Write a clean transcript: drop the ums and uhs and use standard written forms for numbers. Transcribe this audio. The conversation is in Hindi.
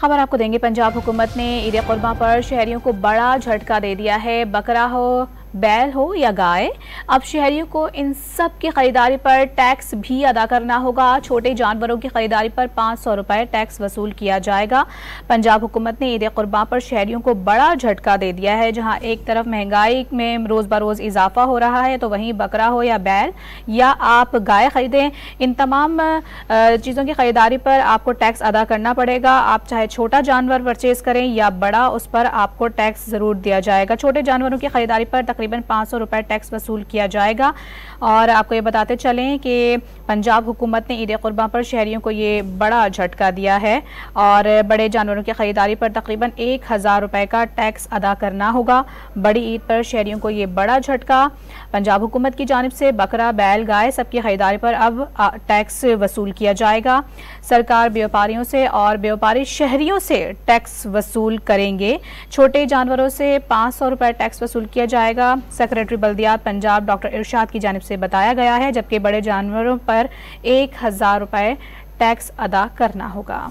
खबर आपको देंगे। पंजाब हुकूमत ने ईद कुर्बान पर शहरियों को बड़ा झटका दे दिया है। बकरा हो, बैल हो या गाय, अब शहरियों को इन सब की खरीदारी पर टैक्स भी अदा करना होगा। छोटे जानवरों की खरीदारी पर 500 रुपए टैक्स वसूल किया जाएगा। पंजाब हुकूमत ने ईद कुर्बान पर शहरियों को बड़ा झटका दे दिया है। जहां एक तरफ महंगाई में रोज बरोज इजाफा हो रहा है, तो वहीं बकरा हो या बैल या आप गाय खरीदें, इन तमाम चीज़ों की खरीदारी पर आपको टैक्स अदा करना पड़ेगा। आप चाहे छोटा जानवर परचेज करें या बड़ा, उस पर आपको टैक्स ज़रूर दिया जाएगा। छोटे जानवरों की खरीदारी पर तकरीबन 500 रुपए टैक्स वसूल किया जाएगा। और आपको ये बताते चलें कि पंजाब हुकूमत ने ईद कुर्बान पर शहरियों को ये बड़ा झटका दिया है और बड़े जानवरों की खरीदारी पर तकरीबन 1000 रुपए का टैक्स अदा करना होगा। बड़ी ईद पर शहरियों को ये बड़ा झटका। पंजाब हुकूमत की जानिब से बकरा, बैल, गाय सबकी खरीदारी पर अब टैक्स वसूल किया जाएगा। सरकार व्यापारियों से और व्यापारी शहरियों से टैक्स वसूल करेंगे। छोटे जानवरों से 500 रुपए टैक्स वसूल किया जाएगा। सेक्रेटरी बल्दियात पंजाब डॉक्टर इरशाद की जानिब से बताया गया है, जबकि बड़े जानवरों पर 1000 रुपए टैक्स अदा करना होगा।